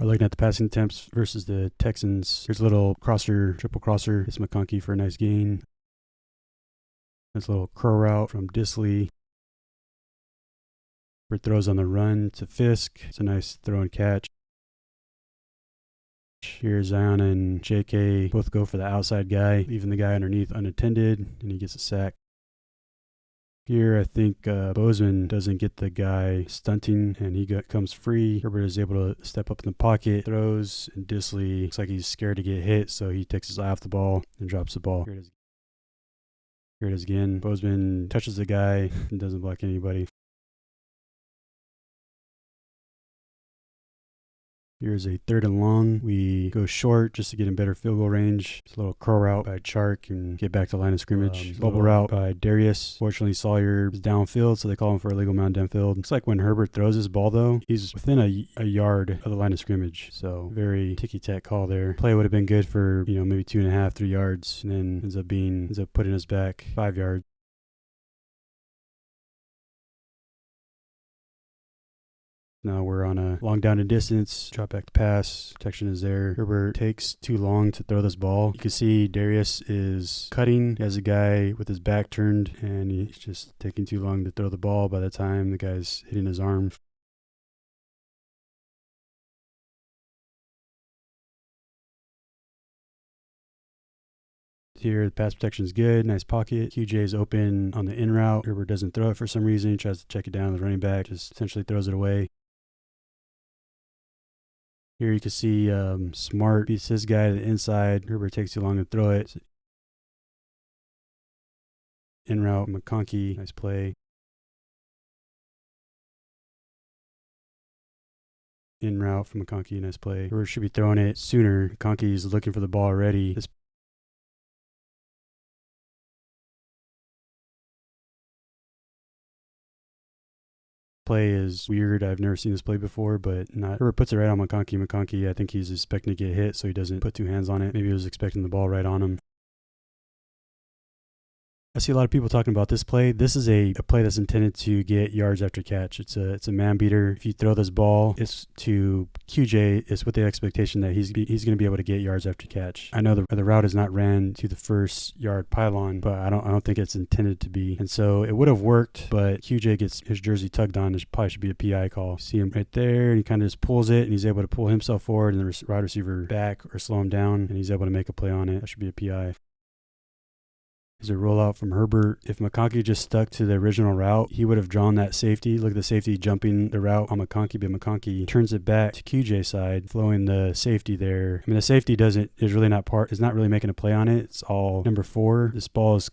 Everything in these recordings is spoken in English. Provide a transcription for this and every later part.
We're looking at the passing attempts versus the Texans. Here's a little crosser, triple crosser. It's McConkey for a nice gain. This little curl route from Disley. Herbert throws on the run to Fisk. It's a nice throw and catch. Here Zion and JK both go for the outside guy, leaving the guy underneath unattended, and he gets a sack. Here, I think Bozeman doesn't get the guy stunting, and he comes free. Herbert is able to step up in the pocket, throws, and Disley looks like he's scared to get hit, so he takes his eye off the ball and drops the ball. Here it is again. Bozeman touches the guy and doesn't block anybody. Here's a 3rd and long. We go short just to get in better field goal range. It's a little curl route by Chark and get back to line of scrimmage. Bubble route by Darius. Fortunately, Sawyer is downfield, so they call him for a legal mound downfield. Looks like when Herbert throws his ball, though, he's within a yard of the line of scrimmage. So very ticky-tack call there. Play would have been good for, maybe 2.5, 3 yards, and then ends up putting us back 5 yards. Now we're on a long down and distance, drop back to pass, protection is there. Herbert takes too long to throw this ball. You can see Darius is cutting. He has a guy with his back turned, and he's just taking too long to throw the ball by the time the guy's hitting his arm. Here, the pass protection is good. Nice pocket. QJ is open on the in route. Herbert doesn't throw it for some reason. He tries to check it down. The running back just essentially throws it away. Here you can see Smart beats his guy to the inside. Herbert takes too long to throw it. In route, McConkey, nice play. In route from McConkey, nice play. Herbert should be throwing it sooner. McConkey's looking for the ball already. This play is weird. I've never seen this play before, but not. Herbert puts it right on McConkey. McConkey, I think he's expecting to get hit, so he doesn't put two hands on it. Maybe he was expecting the ball right on him. I see a lot of people talking about this play. This is a play that's intended to get yards after catch. It's a man beater. If you throw this ball, it's to QJ. It's with the expectation that he's going to be able to get yards after catch. I know the route is not ran to the first yard pylon, but I don't think it's intended to be. And so it would have worked, but QJ gets his jersey tugged on. It probably should be a PI call. See him right there, and he kind of just pulls it, and he's able to pull himself forward, and the wide receiver back or slow him down, and he's able to make a play on it. That should be a PI. Is a rollout from Herbert. If McConkey just stuck to the original route, he would have drawn that safety. Look at the safety jumping the route on McConkey, but McConkey turns it back to QJ side, flowing the safety there. I mean, the safety is not really making a play on it. It's all number 4. This ball is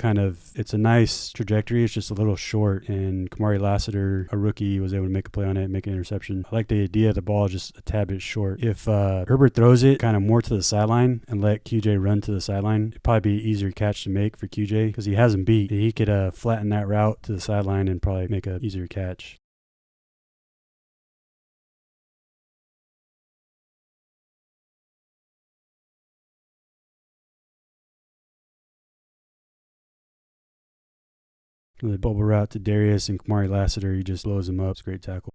it's a nice trajectory. It's just a little short, and Kamari Lassiter, a rookie, was able to make a play on it, make an interception. I like the idea the ball is just a tad bit short. If Herbert throws it kind of more to the sideline and let QJ run to the sideline, it'd probably be an easier catch to make for QJ. Because he has him beat. He could flatten that route to the sideline and probably make an easier catch. The bubble route to Darius and Kamari Lassiter, he just blows him up. It's a great tackle.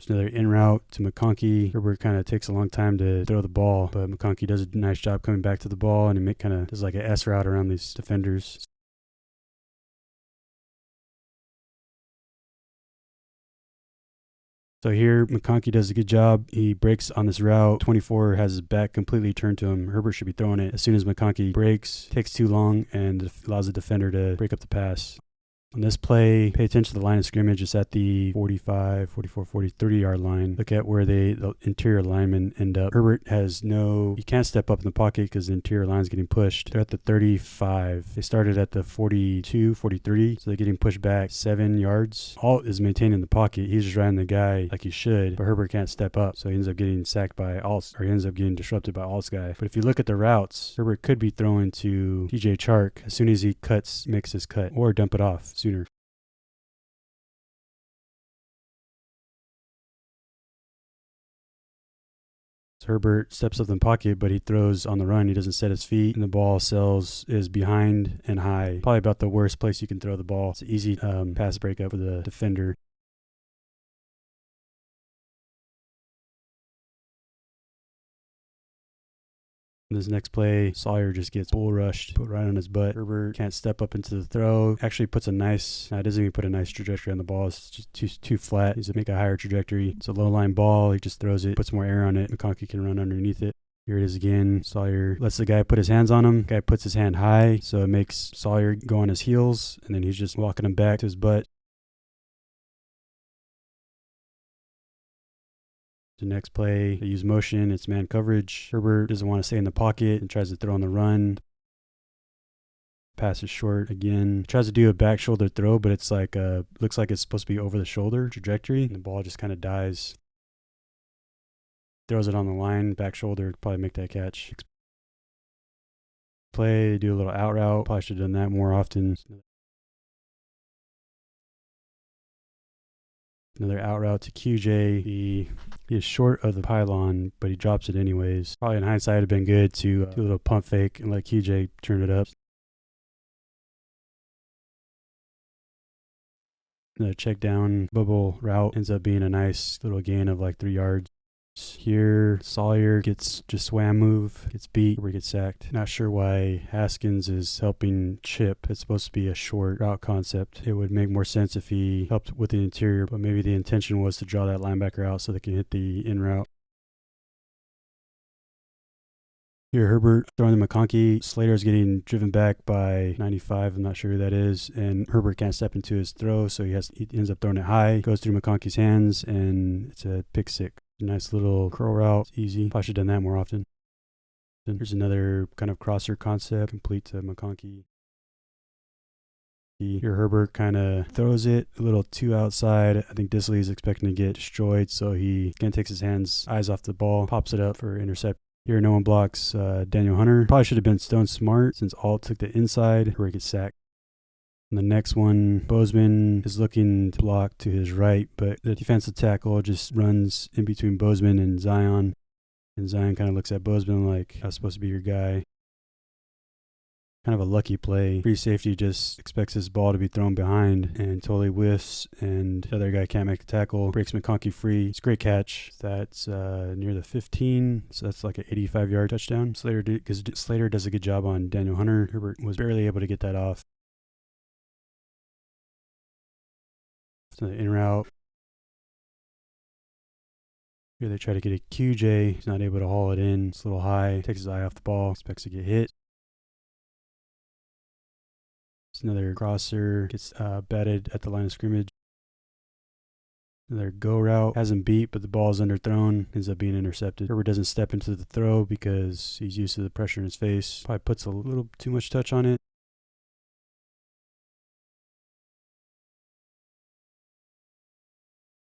Another in route to McConkey. Herbert kind of takes a long time to throw the ball, but McConkey does a nice job coming back to the ball, and he does like an S route around these defenders. So here, McConkey does a good job. He breaks on this route. 24 has his back completely turned to him. Herbert should be throwing it as soon as McConkey breaks. Takes too long and allows the defender to break up the pass. On this play, pay attention to the line of scrimmage. It's at the 45, 44, 40, 30-yard line. Look at where the interior linemen end up. Herbert he can't step up in the pocket because the interior line is getting pushed. They're at the 35. They started at the 42, 43, so they're getting pushed back 7 yards. Alt is maintained in the pocket. He's just riding the guy like he should, but Herbert can't step up, so he ends up getting sacked by Alt, or he ends up getting disrupted by Alt's guy. But if you look at the routes, Herbert could be throwing to TJ Chark as soon as he makes his cut, or dump it off sooner. So Herbert steps up in the pocket, but he throws on the run. He doesn't set his feet, and the ball is behind and high. Probably about the worst place you can throw the ball. It's an easy pass breakup for the defender. This next play, Sawyer just gets bull rushed, put right on his butt. Herbert can't step up into the throw. Actually puts a nice, it doesn't even put a nice trajectory on the ball. It's just too flat. He's to make a higher trajectory. It's a low line ball. He just throws it, puts more air on it. McConkey can run underneath it. Here it is again. Sawyer lets the guy put his hands on him. Guy puts his hand high, so it makes Sawyer go on his heels, and then he's just walking him back to his butt. The next play, they use motion. It's man coverage. Herbert doesn't want to stay in the pocket and tries to throw on the run. Pass is short again. Tries to do a back shoulder throw, but it's like looks like it's supposed to be over the shoulder trajectory, and the ball just kind of dies. Throws it on the line, back shoulder, probably make that catch. Play, do a little out route. Probably should have done that more often. Another out route to QJ. He is short of the pylon, but he drops it anyways. Probably in hindsight, it would have been good to do a little pump fake and let QJ turn it up. The check down bubble route ends up being a nice little gain of like 3 yards. Here, Sawyer gets just swam move, gets beat, or gets sacked. Not sure why Haskins is helping Chip. It's supposed to be a short route concept. It would make more sense if he helped with the interior, but maybe the intention was to draw that linebacker out so they can hit the in route. Here, Herbert throwing the McConkey. Slater's getting driven back by 95. I'm not sure who that is. And Herbert can't step into his throw, so he ends up throwing it high. Goes through McConkey's hands, and it's a pick six. Nice little curl route. It's easy. Probably should have done that more often. Then here's another kind of crosser concept, complete to McConkey. Here, Herbert kind of throws it a little too outside. I think Disley is expecting to get destroyed, so he kind of takes his eyes off the ball, pops it up for intercept. Here, no one blocks Daniel Hunter. Probably should have been stone smart since Alt took the inside where he gets sacked. And the next one, Bozeman is looking to block to his right, but the defensive tackle just runs in between Bozeman and Zion. And Zion kind of looks at Bozeman like, "I'm supposed to be your guy." Kind of a lucky play. Free safety just expects his ball to be thrown behind and totally whiffs, and the other guy can't make the tackle. Breaks McConkey free. It's a great catch. That's near the 15, so that's like an 85-yard touchdown. Slater does a good job on Daniel Hunter. Herbert was barely able to get that off. The in route. Here they try to get a QJ. He's not able to haul it in. It's a little high. Takes his eye off the ball. Expects to get hit. It's another crosser. Gets batted at the line of scrimmage. Another go route. Has him beat, but the ball is underthrown. Ends up being intercepted. Herbert doesn't step into the throw because he's used to the pressure in his face. Probably puts a little too much touch on it.